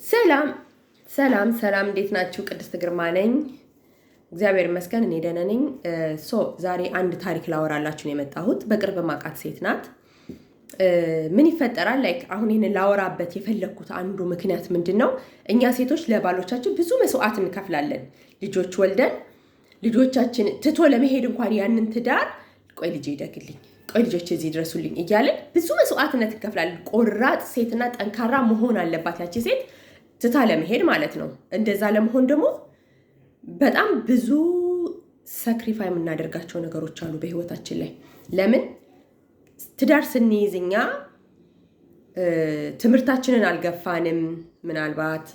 ሰላም ሰላም ሰላም፣ እንዴት ናችሁ? ቅድስት ግርማ ነኝ። እግዚአብሔር ይመስገን እኔ ደህና ነኝ። ዛሬ አንድ ታሪክ ላወራላችሁ ነው የመጣሁት። በቅርብ ማቃት ሴት ናት። ምን ይፈጠራል አሁን ይህን ላወራበት የፈለግኩት አንዱ ምክንያት ምንድን ነው? እኛ ሴቶች ለባሎቻችን ብዙ መስዋዕት እንከፍላለን። ልጆች ወልደን ልጆቻችን ትቶ ለመሄድ እንኳን ያንን ትዳር ቆይ ልጄ ይደግልኝ፣ ቆይ ልጆች እዚህ ድረሱልኝ እያለን ብዙ መስዋዕትነት እንከፍላለን። ቆራጥ ሴትና ጠንካራ መሆን አለባት ያቺ ሴት ትታ ለመሄድ ማለት ነው። እንደዛ ለመሆን ደግሞ በጣም ብዙ ሳክሪፋይ የምናደርጋቸው ነገሮች አሉ በህይወታችን ላይ። ለምን ትዳር ስንይዝ እኛ ትምህርታችንን አልገፋንም፣ ምናልባት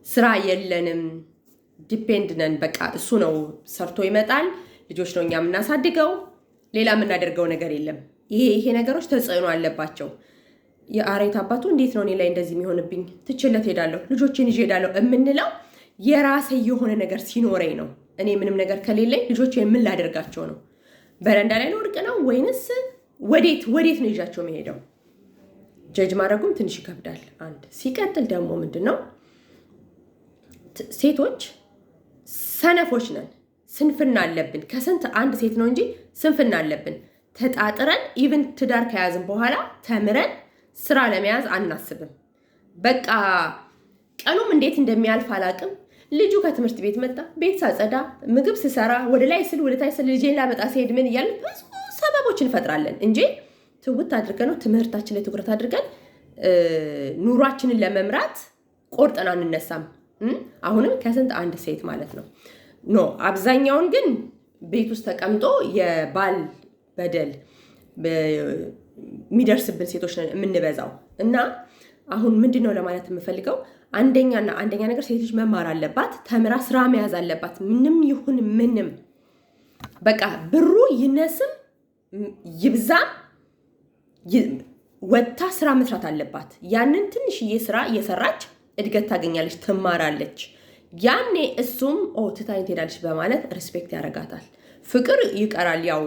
ስራ የለንም፣ ዲፔንድ ነን። በቃ እሱ ነው ሰርቶ ይመጣል፣ ልጆች ነው እኛ የምናሳድገው፣ ሌላ የምናደርገው ነገር የለም። ይሄ ነገሮች ተጽዕኖ አለባቸው። የአሬት አባቱ እንዴት ነው እኔ ላይ እንደዚህ የሚሆንብኝ? ትችለት ሄዳለሁ፣ ልጆችን ይዤ ሄዳለሁ የምንለው የራሴ የሆነ ነገር ሲኖረኝ ነው። እኔ ምንም ነገር ከሌለኝ ልጆችን ምን ላደርጋቸው ነው? በረንዳ ላይ ነው ወርቅ ነው ወይንስ ወዴት ነው ይዣቸው መሄደው? ጀጅ ማድረጉም ትንሽ ይከብዳል። አንድ ሲቀጥል ደግሞ ምንድን ነው ሴቶች ሰነፎች ነን። ስንፍና አለብን። ከስንት አንድ ሴት ነው እንጂ ስንፍና አለብን። ተጣጥረን ኢቭን ትዳር ከያዝን በኋላ ተምረን ስራ ለመያዝ አናስብም። በቃ ቀኑም እንዴት እንደሚያልፍ አላቅም። ልጁ ከትምህርት ቤት መጣ፣ ቤት ሳጸዳ፣ ምግብ ስሰራ፣ ወደ ላይ ስል ወደ ታይ ስል ልጄን ላመጣ ሲሄድ ምን እያልን ብዙ ሰበቦች እንፈጥራለን እንጂ ትውት አድርገን ነው ትምህርታችን ላይ ትኩረት አድርገን ኑሯችንን ለመምራት ቆርጠን አንነሳም። አሁንም ከስንት አንድ ሴት ማለት ነው አብዛኛውን ግን ቤት ውስጥ ተቀምጦ የባል በደል የሚደርስብን ሴቶች ነን የምንበዛው። እና አሁን ምንድን ነው ለማለት የምፈልገው አንደኛ ነገር ሴት ልጅ መማር አለባት፣ ተምራ ስራ መያዝ አለባት። ምንም ይሁን ምንም በቃ ብሩ ይነስም ይብዛም ወጥታ ስራ መስራት አለባት። ያንን ትንሽዬ ስራ እየሰራች እድገት ታገኛለች፣ ትማራለች። ያኔ እሱም ትታኝ ትሄዳለች በማለት ሪስፔክት ያደርጋታል። ፍቅር ይቀራል። ያው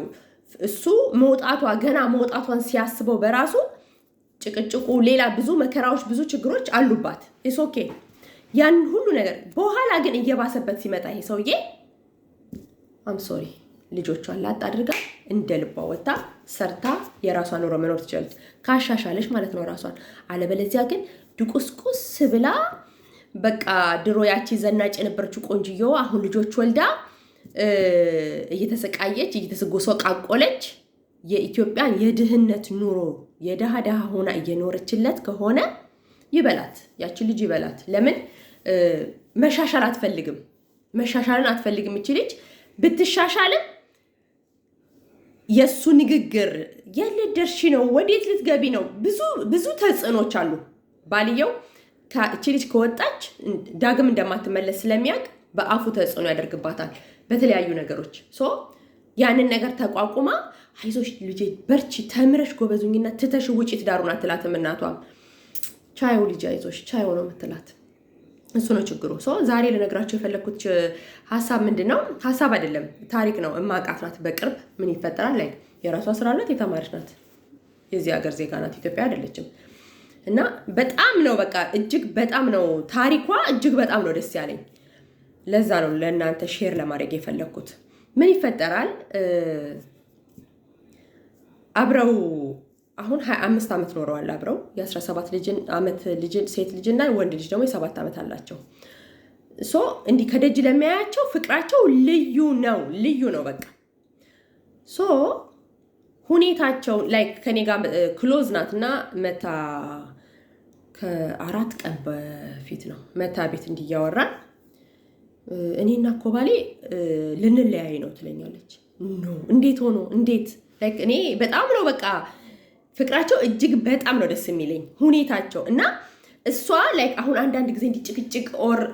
እሱ ገና መውጣቷን ሲያስበው በራሱ ጭቅጭቁ፣ ሌላ ብዙ መከራዎች፣ ብዙ ችግሮች አሉባት። ኢስ ኦኬ። ያን ሁሉ ነገር በኋላ ግን እየባሰበት ሲመጣ ይሄ ሰውዬ አም ሶሪ ልጆቿን ላጥ አድርጋ እንደ ልቧ ወጣ ሰርታ የራሷን ኑሮ መኖር ትችላለች፣ ካሻሻለች ማለት ነው ራሷን። አለበለዚያ ግን ድቁስቁስ ብላ በቃ ድሮ ያቺ ዘናጭ የነበረችው ቆንጅየው አሁን ልጆች ወልዳ እየተሰቃየች እየተስጎሰቃቆለች የኢትዮጵያን የድህነት ኑሮ የደሃ ሆና እየኖረችለት ከሆነ ይበላት፣ ያቺ ልጅ ይበላት። ለምን መሻሻል አትፈልግም? መሻሻልን አትፈልግም። እቺ ልጅ ብትሻሻልም የሱ ንግግር የት ደርሺ ነው? ወዴት ልትገቢ ነው? ብዙ ተጽዕኖች አሉ። ባልየው እቺ ልጅ ከወጣች ዳግም እንደማትመለስ ስለሚያውቅ በአፉ ተጽዕኖ ያደርግባታል በተለያዩ ነገሮች። ያንን ነገር ተቋቁማ አይዞሽ ልጄ በርቺ፣ ተምረሽ ጎበዙኝና ትተሽ ውጪ ትዳሩን አትላትም እናቷም። ቻዩ ልጅ አይዞሽ ቻዩ ነው የምትላት። እሱ ነው ችግሩ። ዛሬ ልነግራቸው የፈለግኩት ሀሳብ ምንድን ነው? ሀሳብ አይደለም ታሪክ ነው። እማቃት ናት በቅርብ። ምን ይፈጠራል የራሷ ስራ ናት፣ የተማረች ናት፣ የዚህ ሀገር ዜጋ ናት፣ ኢትዮጵያ አይደለችም። እና በጣም ነው በቃ እጅግ በጣም ነው ታሪኳ እጅግ በጣም ነው ደስ ያለኝ። ለዛ ነው ለእናንተ ሼር ለማድረግ የፈለግኩት። ምን ይፈጠራል አብረው አሁን 25 ዓመት ኖረዋል አብረው። የ17 ዓመት ሴት ልጅና ወንድ ልጅ ደግሞ የ7 ዓመት አላቸው። እንዲህ ከደጅ ለሚያያቸው ፍቅራቸው ልዩ ነው በቃ። ሁኔታቸው ከኔ ጋር ክሎዝ ናትና መታ ከ4 ቀን በፊት ነው መታ ቤት እንዲያወራን እኔና ኮባሌ ልንለያይ ነው ትለኛለች። እንዴት ሆኖ እንዴት እኔ በጣም ነው በቃ ፍቅራቸው እጅግ በጣም ነው ደስ የሚለኝ ሁኔታቸው። እና እሷ አሁን አንዳንድ ጊዜ እንዲጭቅጭቅ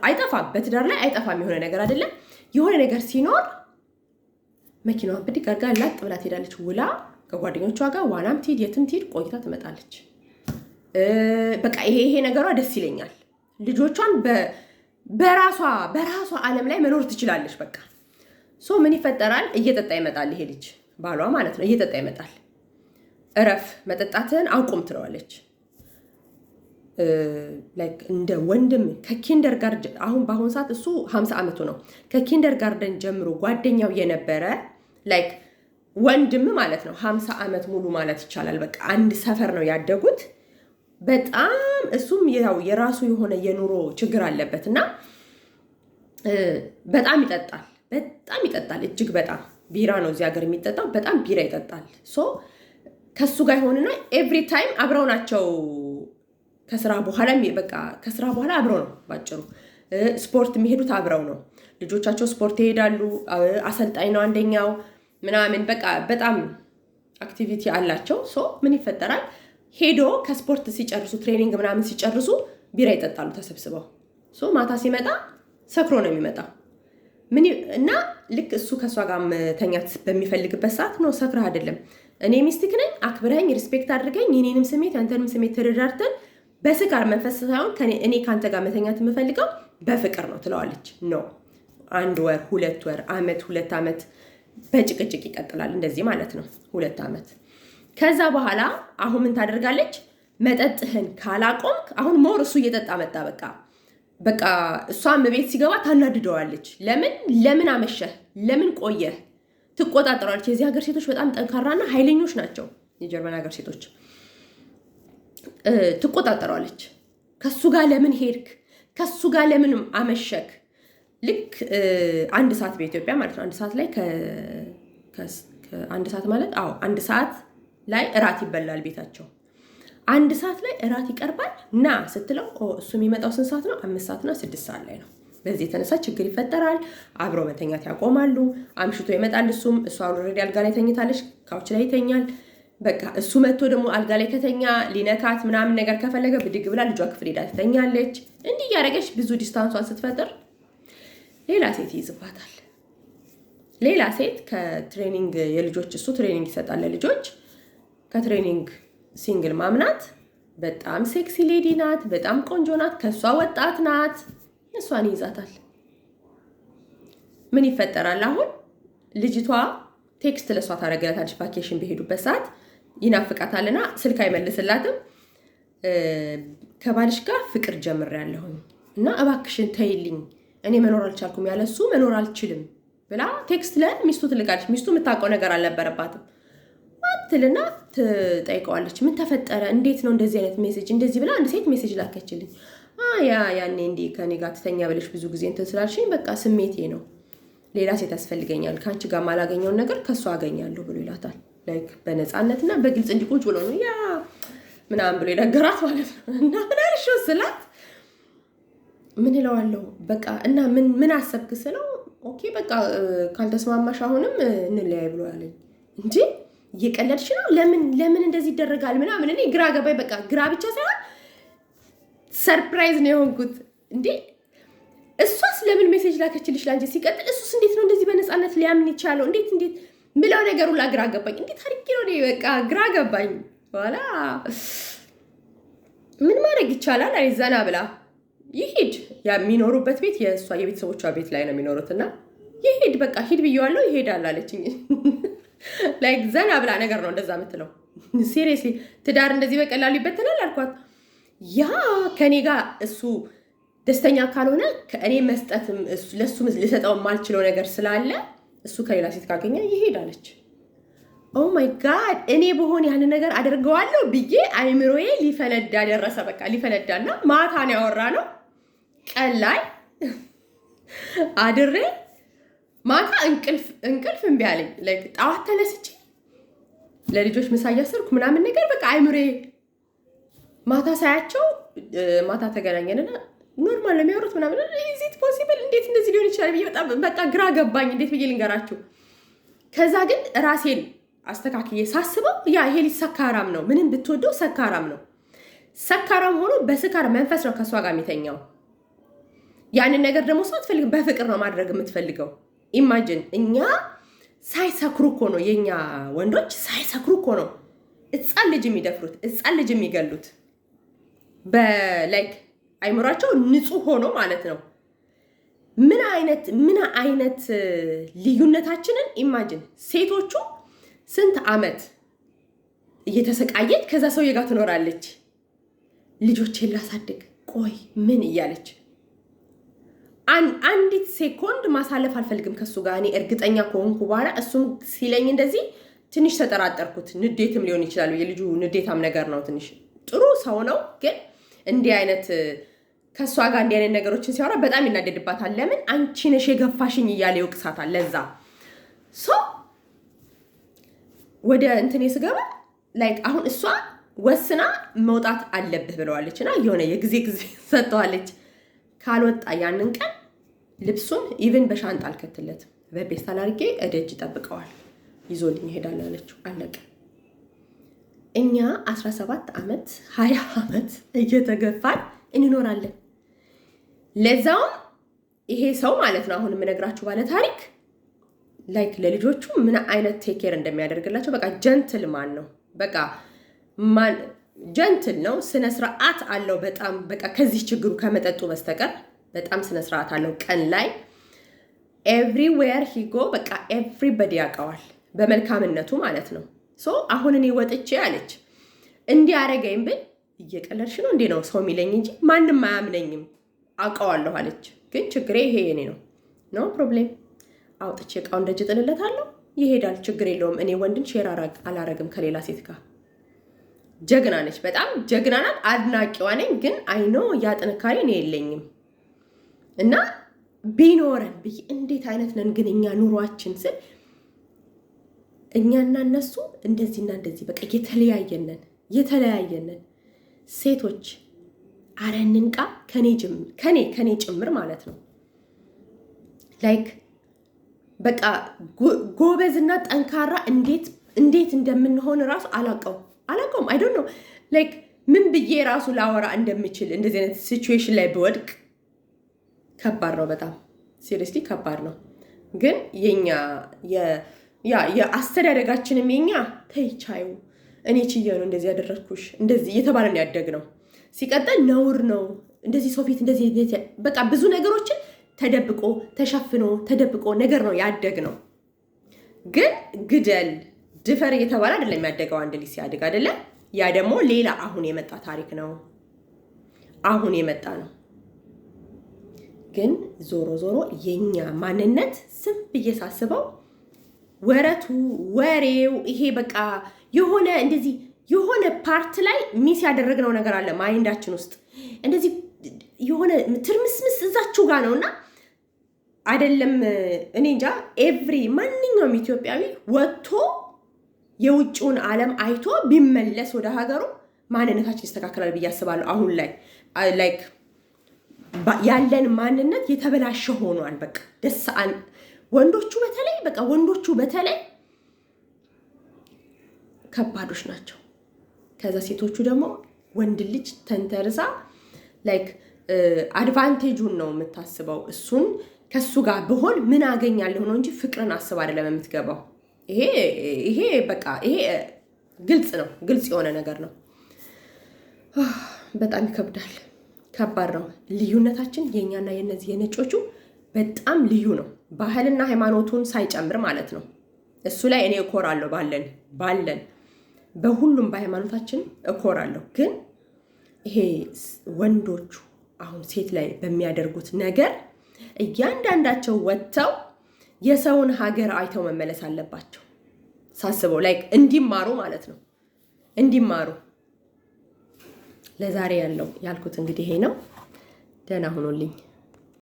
አይጠፋም፣ በትዳር ላይ አይጠፋም የሆነ ነገር አይደለም። የሆነ ነገር ሲኖር መኪናዋን ብድግ አድርጋ ላጥ ብላ ትሄዳለች። ውላ ከጓደኞቿ ጋር ዋናም ትሄድ የትም ትሄድ ቆይታ ትመጣለች። በቃ ይሄ ነገሯ ደስ ይለኛል። ልጆቿን በራሷ ዓለም ላይ መኖር ትችላለች። በቃ ምን ይፈጠራል? እየጠጣ ይመጣል ይሄ ልጅ ባሏ ማለት ነው። እየጠጣ ይመጣል። እረፍ መጠጣትን አቁም ትለዋለች። ላይክ እንደ ወንድም ከኪንደር ጋርደን አሁን በአሁን ሰዓት እሱ 50 ዓመቱ ነው። ከኪንደር ጋርደን ጀምሮ ጓደኛው የነበረ ላይክ ወንድም ማለት ነው። 50 ዓመት ሙሉ ማለት ይቻላል። በቃ አንድ ሰፈር ነው ያደጉት። በጣም እሱም ያው የራሱ የሆነ የኑሮ ችግር አለበት እና በጣም ይጠጣል እጅግ በጣም ቢራ ነው እዚህ ሀገር የሚጠጣው። በጣም ቢራ ይጠጣል። ሶ ከሱ ጋር ይሆንና ኤቭሪ ታይም አብረው ናቸው። ከስራ በኋላ አብረው ነው ባጭሩ። ስፖርት የሚሄዱት አብረው ነው። ልጆቻቸው ስፖርት ይሄዳሉ። አሰልጣኝ ነው አንደኛው ምናምን በቃ በጣም አክቲቪቲ አላቸው። ሶ ምን ይፈጠራል? ሄዶ ከስፖርት ሲጨርሱ ትሬኒንግ ምናምን ሲጨርሱ ቢራ ይጠጣሉ ተሰብስበው። ሶ ማታ ሲመጣ ሰክሮ ነው የሚመጣው። እና ልክ እሱ ከእሷ ጋር መተኛት በሚፈልግበት ሰዓት ነው ሰክረህ አይደለም፣ እኔ ሚስትክ ነኝ፣ አክብረኝ፣ ሪስፔክት አድርገኝ፣ የኔንም ስሜት ያንተንም ስሜት ተረዳርተን በስካር መንፈስ ሳይሆን እኔ ከአንተ ጋር መተኛት የምፈልገው በፍቅር ነው ትለዋለች። ኖ 1 ወር 2 ወር ዓመት 2 ዓመት በጭቅጭቅ ይቀጥላል። እንደዚህ ማለት ነው 2 ዓመት። ከዛ በኋላ አሁን ምን ታደርጋለች? መጠጥህን ካላቆምክ አሁን ሞር እሱ እየጠጣ መጣ። በቃ እሷም ቤት ሲገባ ታናድደዋለች። ለምን አመሸህ? ለምን ቆየህ? ትቆጣጠረዋለች። የዚህ ሀገር ሴቶች በጣም ጠንካራና ኃይለኞች ናቸው። የጀርመን ሀገር ሴቶች ትቆጣጠረዋለች። ከሱ ጋር ለምን ሄድክ? ከሱ ጋር ለምን አመሸክ? ልክ 1 ሰዓት በኢትዮጵያ ማለት ነው 1 ሰዓት ላይ 1 ሰዓት ማለት 1 ሰዓት ላይ እራት ይበላል ቤታቸው። 1 ሰዓት ላይ እራት ይቀርባል። ና ስትለው እሱ የሚመጣው ስንት ሰዓት ነው? 5 ሰዓትና 6 ሰዓት ላይ ነው። በዚህ የተነሳ ችግር ይፈጠራል። አብረው መተኛት ያቆማሉ። አምሽቶ ይመጣል። እሷ ኦልሬዲ አልጋ ላይ ተኝታለች፣ ካውች ላይ ይተኛል። በቃ እሱ መጥቶ ደግሞ አልጋ ላይ ከተኛ ሊነካት ምናምን ነገር ከፈለገ ብድግ ብላ ልጇ ክፍል ሄዳ ትተኛለች። እንዲህ እያደረገች ብዙ ዲስታንሷን ስትፈጥር ሌላ ሴት ይይዝባታል። ሌላ ሴት ከትሬኒንግ የልጆች እሱ ትሬኒንግ ይሰጣል ለልጆች። ከትሬኒንግ ሲንግል ማምናት በጣም ሴክሲ ሌዲ ናት። በጣም ቆንጆ ናት። ከእሷ ወጣት ናት። እሷን ይይዛታል። ምን ይፈጠራል? አሁን ልጅቷ ቴክስት ለእሷ ታደርግላታለች። ቫኬሽን በሄዱበት ሰዓት ይናፍቃታልና ስልክ አይመልስላትም። ከባልሽ ጋር ፍቅር ጀምሬያለሁኝ እና እባክሽን ተይልኝ፣ እኔ መኖር አልቻልኩም፣ ያለሱ መኖር አልችልም ብላ ቴክስት ለሚስቱ ትልቃለች። ሚስቱ የምታውቀው ነገር አልነበረባትም። ትልና ትጠይቀዋለች። ምን ተፈጠረ? እንዴት ነው እንደዚህ አይነት ሜሴጅ እንደዚህ ብላ አንድ ሴት ሜሴጅ ላከችልኝ። ያኔ እንዲህ ከኔ ጋር ትተኛ ብለሽ ብዙ ጊዜ እንትን ስላልሽኝ በቃ ስሜቴ ነው፣ ሌላ ሴት ያስፈልገኛል፣ ከአንቺ ጋር ማላገኘውን ነገር ከእሱ አገኛለሁ ብሎ ይላታል። ላይክ በነፃነትና በግልጽ እንዲቁጭ ብሎ ነው ያ ምናምን ብሎ የነገራት ማለት ነው። እና ምን አልሽው ስላት ምን እለዋለሁ በቃ እና ምን አሰብክ ስለው ኦኬ በቃ ካልተስማማሽ አሁንም እንለያይ ብሎ ያለኝ እንጂ እየቀለድሽ ነው? ለምን እንደዚህ ይደረጋል ምናምን። እኔ ግራ ገባኝ። በቃ ግራ ብቻ ሳይሆን ሰርፕራይዝ ነው የሆንኩት። እንዴ እሷስ ለምን ሜሴጅ ላከችልሽ ላንቺ? ሲቀጥል እሱስ እንዴት ነው እንደዚህ በነፃነት ሊያምን ይቻለው? እንዴት ምለው ነገሩ ላ ግራ ገባኝ። እንዴት አድርጌ ነው በቃ ግራ ገባኝ። በኋላ ምን ማድረግ ይቻላል? አይ ዘና ብላ ይሄድ። የሚኖሩበት ቤት የእሷ የቤተሰቦቿ ቤት ላይ ነው የሚኖሩትና ይሄድ በቃ ሂድ ብየዋለሁ ይሄዳል አለችኝ። ላይክ ዘና ብላ ነገር ነው እንደዛ የምትለው። ሲሪየስሊ ትዳር እንደዚህ በቀላሉ ይበተናል አልኳት። ያ ከኔ ጋር እሱ ደስተኛ ካልሆነ ከእኔ መስጠትም ለሱ ልሰጠው የማልችለው ነገር ስላለ እሱ ከሌላ ሴት ካገኘ ይሄዳለች። ኦ ማይ ጋድ እኔ በሆን ያንን ነገር አደርገዋለሁ ብዬ አይምሮዬ ሊፈነዳ ደረሰ። በቃ ሊፈነዳና ማታ ነው ያወራ ነው። ቀን ላይ አድሬ ማታ እንቅልፍ እምቢ አለኝ። ላይክ ጠዋት ተነስቼ ለልጆች ምሳ እያሰርኩ ምናምን ነገር በቃ አይምሮዬ ማታ ሳያቸው ማታ ተገናኘንና ኖርማል ነው የሚያወሩት ምናምን ኢዚት ፖሲብል እንዴት እንደዚህ ሊሆን ይችላል ብዬ በጣም በቃ ግራ ገባኝ። እንዴት ብዬ ልንገራችሁ? ከዛ ግን ራሴን አስተካክዬ ሳስበው ያ ይሄ ልጅ ሰካራም ነው። ምንም ብትወደው ሰካራም ነው። ሰካራም ሆኖ በስካር መንፈስ ነው ከእሷ ጋር የሚተኛው። ያንን ነገር ደግሞ ሰው አትፈልግም፣ በፍቅር ነው ማድረግ የምትፈልገው። ኢማጂን እኛ ሳይሰክሩ እኮ ነው የኛ ወንዶች ሳይሰክሩ እኮ ነው ሕፃን ልጅ የሚደፍሩት፣ ሕፃን ልጅ የሚገሉት በላይክ አይምሯቸው ንጹህ ሆኖ ማለት ነው። ምን አይነት ልዩነታችንን ኢማጂን። ሴቶቹ ስንት ዓመት እየተሰቃየች ከዛ ሰውዬ ጋር ትኖራለች። ልጆቼን ላሳድግ ቆይ ምን እያለች አንዲት ሴኮንድ ማሳለፍ አልፈልግም ከሱ ጋር እኔ እርግጠኛ ከሆንኩ በኋላ እሱም ሲለኝ እንደዚህ ትንሽ ተጠራጠርኩት። ንዴትም ሊሆን ይችላል የልጁ ንዴታም ነገር ነው። ትንሽ ጥሩ ሰው ነው ግን እንዲህ አይነት ከሷ ጋር እንዲህ አይነት ነገሮችን ሲያወራ በጣም ይናደድባታል። ለምን አንቺ ነሽ የገፋሽኝ እያለ ይወቅሳታል። ለዛ ሶ ወደ እንትኔ ስገባ ላይክ አሁን እሷ ወስና መውጣት አለብህ ብለዋለች እና የሆነ የጊዜ ሰጥተዋለች። ካልወጣ ያንን ቀን ልብሱን ኢቭን በሻንጣ አልከትለትም በፔስታል አድርጌ እደጅ ጠብቀዋል ይዞልኝ ይሄዳል አለችው። አለቀ። እኛ 17 ዓመት 20 ዓመት እየተገፋን እንኖራለን። ለዛውም ይሄ ሰው ማለት ነው አሁን የምነግራችሁ ባለ ታሪክ ላይክ ለልጆቹ ምን አይነት ቴክ ኬር እንደሚያደርግላቸው በቃ ጀንትል ማን ነው። በቃ ማን ጀንትል ነው። ስነ ስርዓት አለው በጣም በቃ ከዚህ ችግሩ ከመጠጡ በስተቀር በጣም ስነ ስርዓት አለው። ቀን ላይ ኤቭሪዌር ሂጎ በቃ ኤቭሪበዲ ያውቀዋል በመልካምነቱ ማለት ነው። ሶ አሁን እኔ ወጥቼ አለች እንዲህ አረገኝ ብል እየቀለድሽ ነው እንዴ ነው ሰው የሚለኝ እንጂ ማንም አያምነኝም አውቀዋለሁ አለች። ግን ችግሬ ይሄ የኔ ነው። ኖ ፕሮብሌም አውጥቼ እቃውን ደጅ ጥልለታለሁ ይሄዳል። ችግር የለውም። እኔ ወንድን ሼር አላረግም ከሌላ ሴት ጋር። ጀግና ነች፣ በጣም ጀግና ናት። አድናቂዋ ነኝ። ግን አይኖ ያ ጥንካሬ እኔ የለኝም እና ቢኖረን ብዬ እንዴት አይነት ነን ግን እኛ ኑሯችን ስል እኛና እነሱ እንደዚህና እንደዚህ በቃ የተለያየነን ሴቶች አረንንቃ ከኔ ጭምር ማለት ነው። ላይክ በቃ ጎበዝና ጠንካራ እንዴት እንደምንሆን ራሱ አላውቀውም። አይ ዶንት ኖ ላይክ ምን ብዬ ራሱ ላወራ እንደምችል እንደዚህ አይነት ሲቹዌሽን ላይ ብወድቅ ከባድ ነው። በጣም ሲሪየስሊ ከባድ ነው። ግን የኛ የአስተዳደጋችንም የኛ ተይቻዩ እኔ ችዬ ነው እንደዚህ ያደረግኩሽ እንደዚህ እየተባለ ነው ያደግነው። ሲቀጥል ነውር ነው እንደዚህ ሰው ፊት እንደዚህ በቃ ብዙ ነገሮችን ተደብቆ ተሸፍኖ ተደብቆ ነገር ነው ያደግነው። ግን ግደል ድፈር እየተባለ አይደለም ያደገው አንድ ልጅ ሲያድግ አይደለ? ያ ደግሞ ሌላ አሁን የመጣ ታሪክ ነው። አሁን የመጣ ነው። ግን ዞሮ የኛ ማንነት ስም ብዬ ሳስበው ወሬው ይሄ በቃ የሆነ እንደዚህ የሆነ ፓርት ላይ ሚስ ያደረግነው ነገር አለ ማይንዳችን ውስጥ እንደዚህ የሆነ ትርምስምስ እዛችሁ ጋር ነውና አይደለም። እኔ እንጃ ማንኛውም ኢትዮጵያዊ ወጥቶ የውጭውን ዓለም አይቶ ቢመለስ ወደ ሀገሩ ማንነታችን ይስተካከላል ብዬ አስባለሁ። አሁን ላይ ላይክ ያለን ማንነት የተበላሸ ሆኗል። በቃ ወንዶቹ በተለይ ከባዶች ናቸው። ከዛ ሴቶቹ ደግሞ ወንድ ልጅ ተንተርሳ ላይክ አድቫንቴጁን ነው የምታስበው። እሱን ከሱ ጋር ብሆን ምን አገኛለሁ ነው እንጂ ፍቅርን አስብ አይደለም የምትገባው። ይሄ ግልጽ ነው፣ ግልጽ የሆነ ነገር ነው። በጣም ይከብዳል፣ ከባድ ነው። ልዩነታችን የኛና የነዚህ የነጮቹ በጣም ልዩ ነው። ባህልና ሃይማኖቱን ሳይጨምር ማለት ነው። እሱ ላይ እኔ እኮራለሁ ባለን በሁሉም በሃይማኖታችን እኮራለሁ። ግን ይሄ ወንዶቹ አሁን ሴት ላይ በሚያደርጉት ነገር እያንዳንዳቸው ወጥተው የሰውን ሀገር አይተው መመለስ አለባቸው ሳስበው፣ ላይክ እንዲማሩ ማለት ነው። እንዲማሩ ለዛሬ ያልኩት እንግዲህ ይሄ ነው። ደህና ሁኑልኝ።